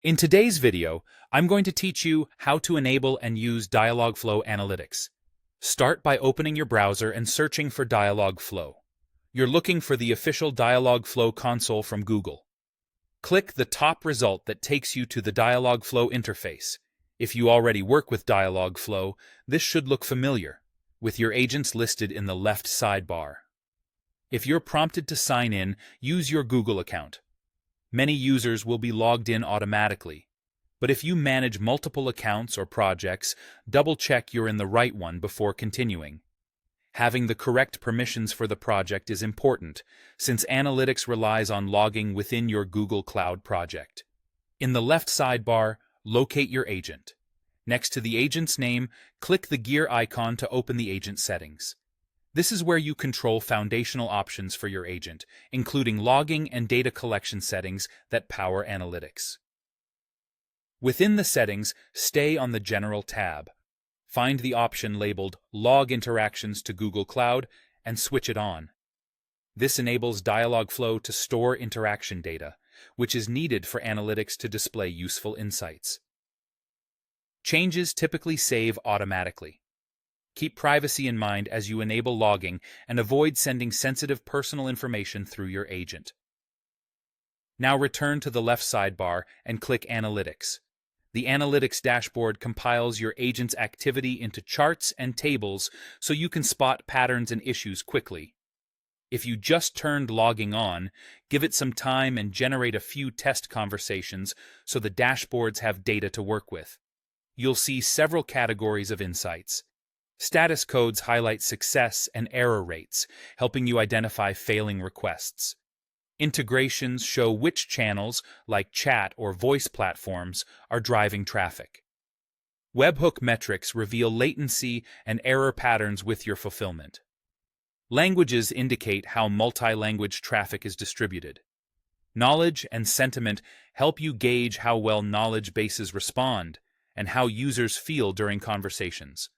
In today's video, I'm going to teach you how to enable and use Dialogflow analytics. Start by opening your browser and searching for Dialogflow. You're looking for the official Dialogflow console from Google. Click the top result that takes you to the Dialogflow interface. If you already work with Dialogflow, this should look familiar, with your agents listed in the left sidebar. If you're prompted to sign in, use your Google account. Many users will be logged in automatically, but if you manage multiple accounts or projects, double-check you're in the right one before continuing. Having the correct permissions for the project is important, since analytics relies on logging within your Google Cloud project. In the left sidebar, locate your agent. Next to the agent's name, click the gear icon to open the agent settings. This is where you control foundational options for your agent, including logging and data collection settings that power analytics. Within the settings, stay on the General tab. Find the option labeled Log Interactions to Google Cloud and switch it on. This enables Dialogflow to store interaction data, which is needed for analytics to display useful insights. Changes typically save automatically. Keep privacy in mind as you enable logging and avoid sending sensitive personal information through your agent. Now return to the left sidebar and click Analytics. The Analytics dashboard compiles your agent's activity into charts and tables so you can spot patterns and issues quickly. If you just turned logging on, give it some time and generate a few test conversations so the dashboards have data to work with. You'll see several categories of insights. Status codes highlight success and error rates, helping you identify failing requests. Integrations show which channels, like chat or voice platforms, are driving traffic. Webhook metrics reveal latency and error patterns with your fulfillment. Languages indicate how multi-language traffic is distributed. Knowledge and sentiment help you gauge how well knowledge bases respond and how users feel during conversations.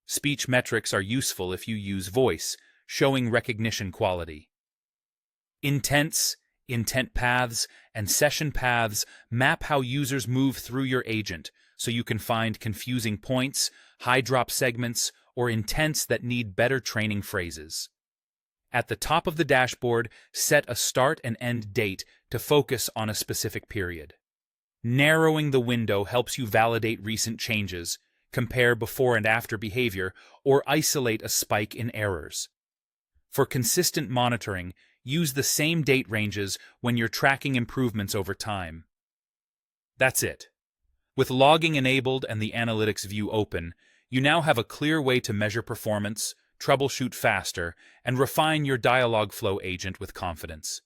Speech metrics are useful if you use voice, showing recognition quality. Intents, intent paths, and session paths map how users move through your agent so you can find confusing points, high-drop segments, or intents that need better training phrases. At the top of the dashboard, set a start and end date to focus on a specific period. Narrowing the window helps you validate recent changes, compare before and after behavior, or isolate a spike in errors. For consistent monitoring, use the same date ranges when you're tracking improvements over time. That's it. With logging enabled and the analytics view open, you now have a clear way to measure performance, troubleshoot faster, and refine your Dialogflow agent with confidence.